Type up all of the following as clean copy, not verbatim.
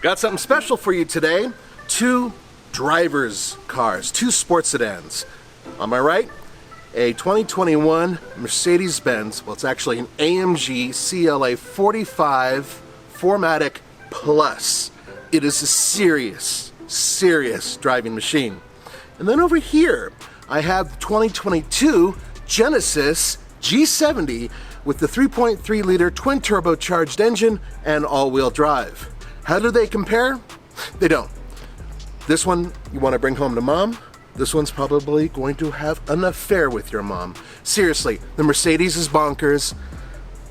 Got something special for you today. 2 drivers' cars, 2 sports sedans. On my right, a 2021 Mercedes-Benz, well, it's actually an AMG CLA 45 4MATIC Plus. It is a serious driving machine. And then over here, I have the 2022 Genesis G70 with the 3.3 liter twin turbocharged engine and all-wheel drive. How do they compare? They don't. This one you want to bring home to mom. This one's probably going to have an affair with your mom. Seriously, the Mercedes is bonkers.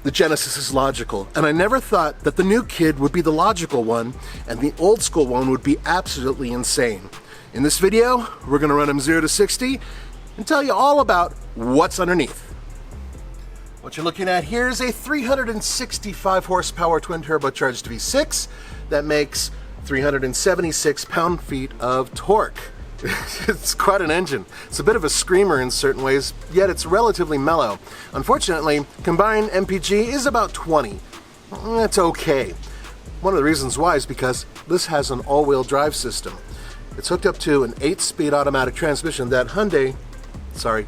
The Genesis is logical. And I never thought that the new kid would be the logical one and the old school one would be absolutely insane. In this video, we're going to run them 0 to 60 and tell you all about what's underneath. What you're looking at here is a 365 horsepower twin turbocharged V6 that makes 376 pound-feet of torque. It's quite an engine. It's a bit of a screamer in certain ways, yet it's relatively mellow. Unfortunately, combined MPG is about 20. That's okay. One of the reasons why is because this has an all-wheel drive system. It's hooked up to an 8-speed automatic transmission that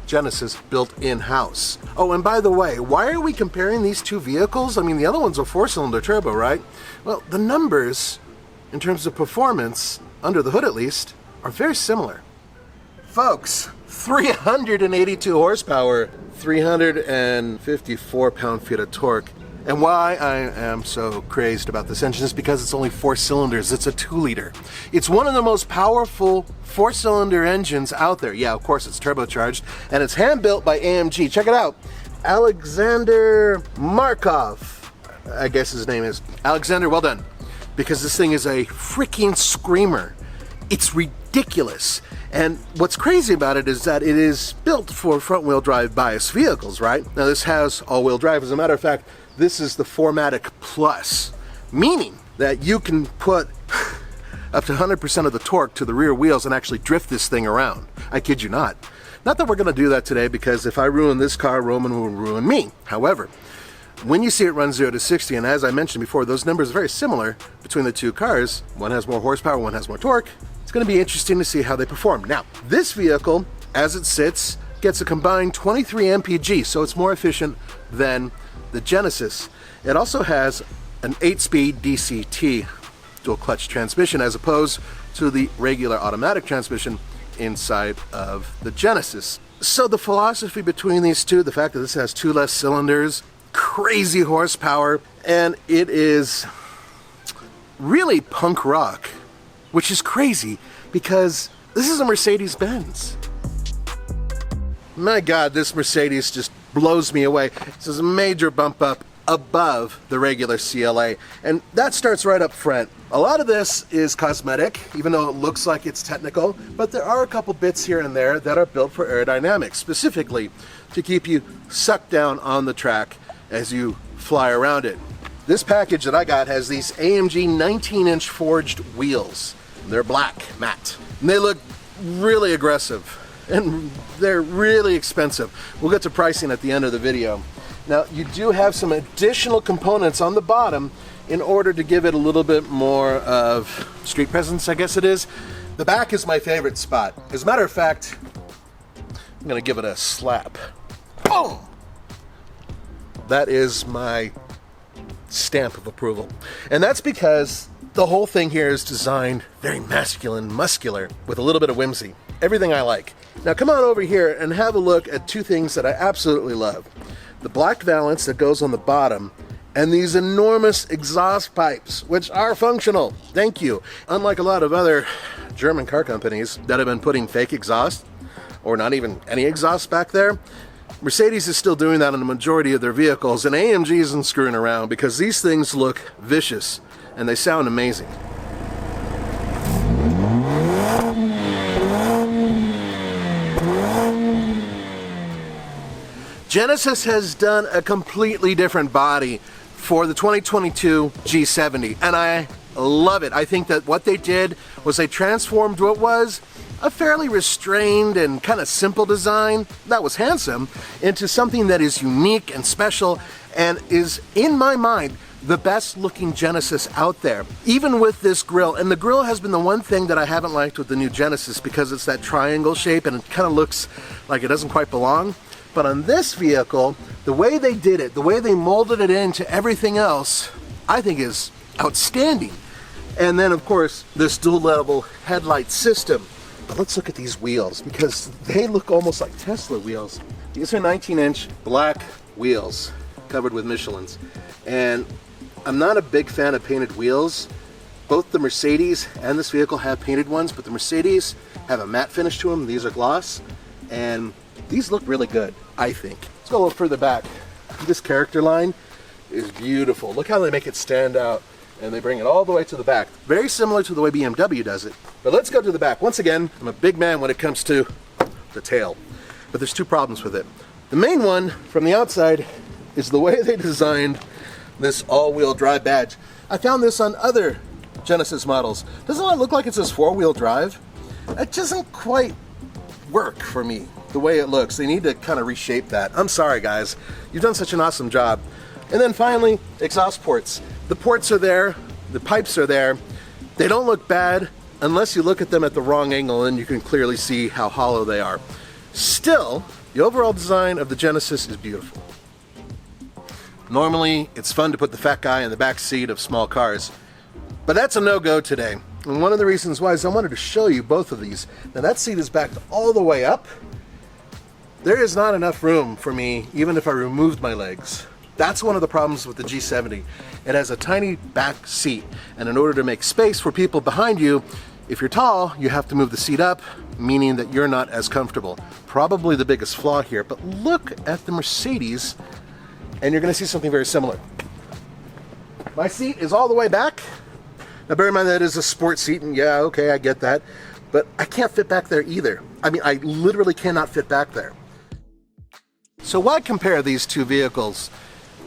Genesis built in-house. Oh, and by the way, why are we comparing these 2 vehicles? I mean, the other one's a 4-cylinder turbo, right? Well, the numbers, in terms of performance, under the hood at least, are very similar. Folks, 382 horsepower, 354 pound-feet of torque. And why I am so crazed about this engine is because it's only 4 cylinders. It's a 2-liter. It's one of the most powerful 4-cylinder engines out there. Yeah, of course, it's turbocharged, and it's hand-built by AMG. Check it out. Alexander Markov, I guess his name is. Alexander, well done. Because this thing is a freaking screamer. It's ridiculous. And what's crazy about it is that it is built for front-wheel drive bias vehicles, right? Now this has all-wheel drive. As a matter of fact, this is the 4MATIC Plus, meaning that you can put up to 100% of the torque to the rear wheels and actually drift this thing around. I kid you not. Not that we're going to do that today, because if I ruin this car, Roman will ruin me. However, when you see it run 0 to 60, and as I mentioned before, those numbers are very similar between the 2 cars. One has more horsepower, one has more torque. It's going to be interesting to see how they perform. Now, this vehicle, as it sits, gets a combined 23 mpg, so it's more efficient than the Genesis. It also has an 8-speed DCT, dual clutch transmission, as opposed to the regular automatic transmission inside of the Genesis. So the philosophy between these 2, the fact that this has 2 less cylinders, crazy horsepower, and it is really punk rock, which is crazy because this is a Mercedes-Benz. My God, this Mercedes just blows me away. This is a major bump up above the regular CLA, and that starts right up front. A lot of this is cosmetic, even though it looks like it's technical, but there are a couple bits here and there that are built for aerodynamics, specifically to keep you sucked down on the track as you fly around it. This package that I got has these AMG 19-inch forged wheels. They're black, matte, and they look really aggressive, and they're really expensive. We'll get to pricing at the end of the video. Now, you do have some additional components on the bottom in order to give it a little bit more of street presence, I guess it is. The back is my favorite spot. As a matter of fact, I'm gonna give it a slap. Boom! That is my stamp of approval. And that's because the whole thing here is designed very masculine, muscular, with a little bit of whimsy. Everything I like. Now come on over here and have a look at 2 things that I absolutely love. The black valance that goes on the bottom, and these enormous exhaust pipes, which are functional. Thank you. Unlike a lot of other German car companies that have been putting fake exhaust, or not even any exhaust back there, Mercedes is still doing that on the majority of their vehicles, and AMG isn't screwing around because these things look vicious and they sound amazing. Genesis has done a completely different body for the 2022 G70, and I love it. I think that what they did was they transformed what was a fairly restrained and kind of simple design that was handsome into something that is unique and special and is, in my mind, the best looking Genesis out there, even with this grille. And the grille has been the one thing that I haven't liked with the new Genesis, because it's that triangle shape and it kind of looks like it doesn't quite belong. But on this vehicle, the way they did it, the way they molded it into everything else, I think is outstanding. And then of course, this dual level headlight system. But let's look at these wheels, because they look almost like Tesla wheels. These are 19-inch black wheels covered with Michelins. And I'm not a big fan of painted wheels. Both the Mercedes and this vehicle have painted ones, but the Mercedes have a matte finish to them. These are gloss. And these look really good, I think. Let's go a little further back. This character line is beautiful. Look how they make it stand out. And they bring it all the way to the back. Very similar to the way BMW does it. But let's go to the back. Once again, I'm a big man when it comes to the tail. But there's two problems with it. The main one from the outside is the way they designed this all-wheel drive badge. I found this on other Genesis models. Doesn't it look like it says four-wheel drive? It doesn't quite work for me, the way it looks. They need to kind of reshape that. I'm sorry, guys. You've done such an awesome job. And then finally, exhaust ports. The ports are there, the pipes are there. They don't look bad unless you look at them at the wrong angle, and you can clearly see how hollow they are. Still, the overall design of the Genesis is beautiful. Normally, it's fun to put the fat guy in the back seat of small cars, but that's a no-go today. And one of the reasons why is I wanted to show you both of these. Now that seat is backed all the way up. There is not enough room for me, even if I removed my legs. That's one of the problems with the G70. It has a tiny back seat, and in order to make space for people behind you, if you're tall, you have to move the seat up, meaning that you're not as comfortable. Probably the biggest flaw here, but look at the Mercedes, and you're gonna see something very similar. My seat is all the way back. Now bear in mind that is a sports seat, and yeah, okay, I get that, but I can't fit back there either. I mean, I literally cannot fit back there. So why compare these two vehicles?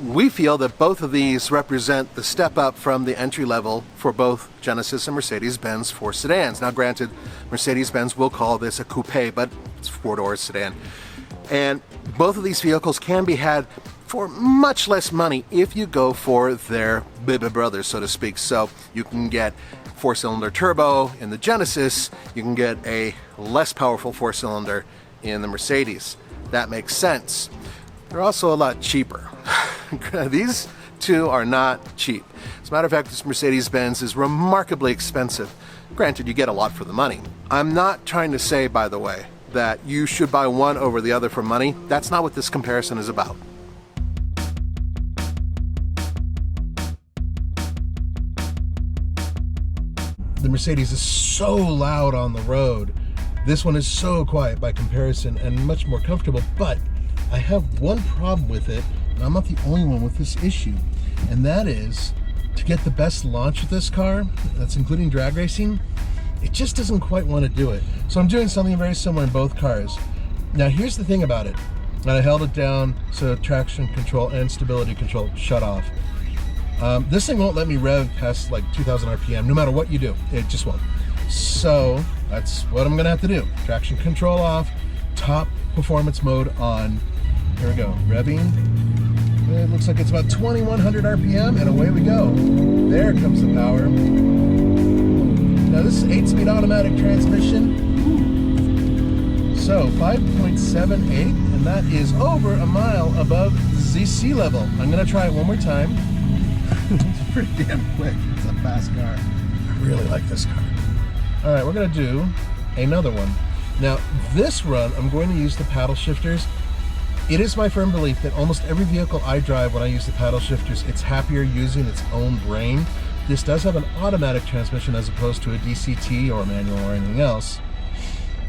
We feel that both of these represent the step up from the entry level for both Genesis and Mercedes-Benz for sedans. Now granted, Mercedes-Benz will call this a coupe, but it's four-door sedan. And both of these vehicles can be had for much less money if you go for their baby brothers, so to speak. So you can get four-cylinder turbo in the Genesis, you can get a less powerful four-cylinder in the Mercedes. That makes sense. They're also a lot cheaper. These two are not cheap. As a matter of fact, this Mercedes-Benz is remarkably expensive. Granted, you get a lot for the money. I'm not trying to say, by the way, that you should buy one over the other for money. That's not what this comparison is about. The Mercedes is so loud on the road. This one is so quiet by comparison and much more comfortable, but I have one problem with it, and I'm not the only one with this issue, and that is to get the best launch with this car, that's including drag racing, it just doesn't quite want to do it. So I'm doing something very similar in both cars. Now here's the thing about it, and I held it down so traction control and stability control shut off. This thing won't let me rev past like 2,000 RPM, no matter what you do, it just won't. So that's what I'm gonna have to do. Traction control off, top performance mode on. Here we go, revving. It looks like it's about 2,100 RPM, and away we go. There comes the power. Now this is 8-speed automatic transmission. So 5.78, and that is over a mile above the sea level. I'm gonna try it one more time. It's pretty damn quick. It's a fast car. I really like this car. All right, we're gonna do another one. Now this run, I'm going to use the paddle shifters. It is my firm belief that almost every vehicle I drive, when I use the paddle shifters, it's happier using its own brain. This does have an automatic transmission as opposed to a DCT or a manual or anything else.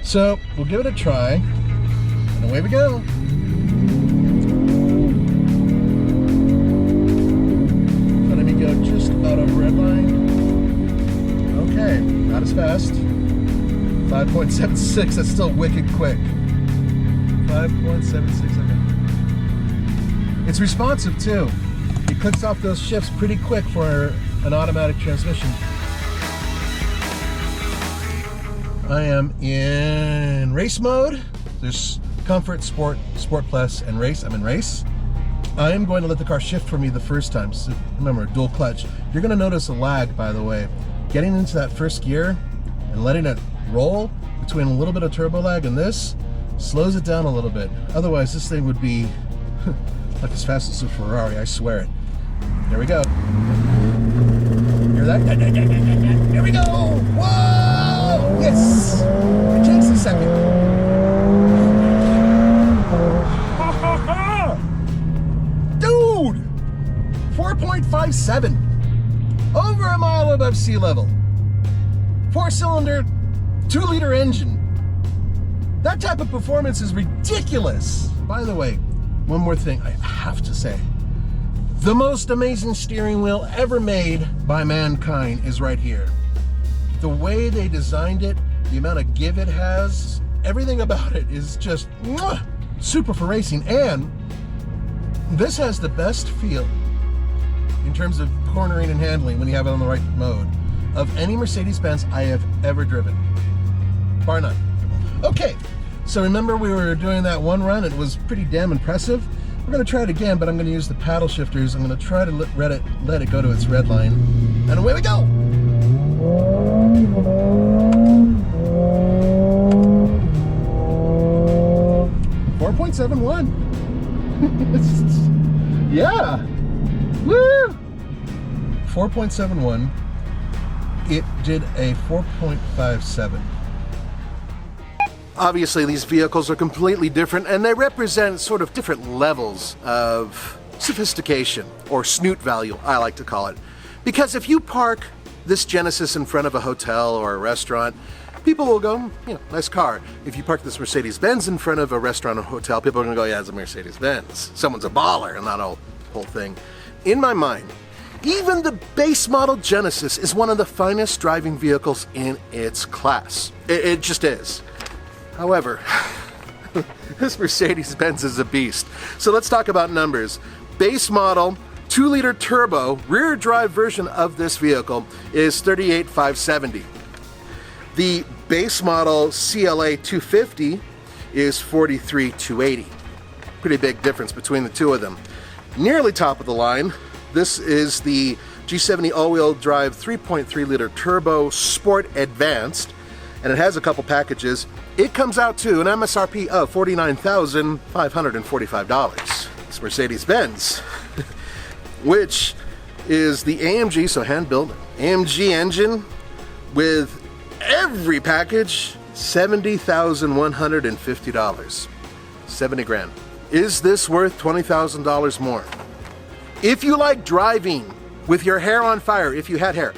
So we'll give it a try, and away we go. Letting me go just about over red line. Okay, not as fast. 5.76, that's still wicked quick. 5.76, okay. It's responsive too. It clicks off those shifts pretty quick for an automatic transmission. I am in race mode. There's comfort, sport, sport plus, and race. I'm in race. I am going to let the car shift for me the first time. So remember, dual clutch. You're going to notice a lag, by the way. Getting into that first gear and letting it roll between a little bit of turbo lag and this slows it down a little bit. Otherwise, this thing would be like as fast as a Ferrari, I swear it. There we go. Hear that? There we go! Whoa! Yes! It takes a second. Dude! 4.57. Over a mile above sea level. 4-cylinder, 2-liter engine. That type of performance is ridiculous. By the way, one more thing I have to say. The most amazing steering wheel ever made by mankind is right here. The way they designed it, the amount of give it has, everything about it is just super for racing. And this has the best feel in terms of cornering and handling when you have it on the right mode of any Mercedes-Benz I have ever driven, bar none. Okay, so remember we were doing that one run, it was pretty damn impressive. We're gonna try it again, but I'm gonna use the paddle shifters. I'm gonna try to let it go to its red line, and away we go. 4.71. Yeah. Woo! 4.71. It did a 4.57. Obviously, these vehicles are completely different, and they represent sort of different levels of sophistication, or snoot value, I like to call it. Because if you park this Genesis in front of a hotel or a restaurant, people will go, nice car. If you park this Mercedes-Benz in front of a restaurant or hotel, people are going to go, yeah, it's a Mercedes-Benz. Someone's a baller, and that whole thing. In my mind, even the base model Genesis is one of the finest driving vehicles in its class. It just is. However, this Mercedes-Benz is a beast. So let's talk about numbers. Base model, 2-liter turbo, rear drive version of this vehicle is $38,570. The base model CLA 250 is $43,280. Pretty big difference between the two of them. Nearly top of the line, this is the G70 all-wheel drive 3.3-liter turbo Sport Advanced, and it has a couple packages. It comes out to an MSRP of $49,545. It's Mercedes-Benz, which is the AMG, so hand-built AMG engine with every package, $70,150. 70 grand. Is this worth $20,000 more? If you like driving with your hair on fire, if you had hair,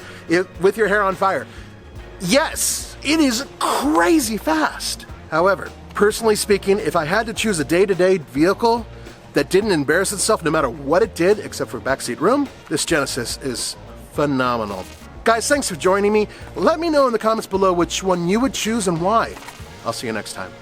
with your hair on fire, yes, it is crazy fast. However, personally speaking, if I had to choose a day-to-day vehicle that didn't embarrass itself no matter what it did, except for backseat room, this Genesis is phenomenal. Guys, thanks for joining me. Let me know in the comments below which one you would choose and why. I'll see you next time.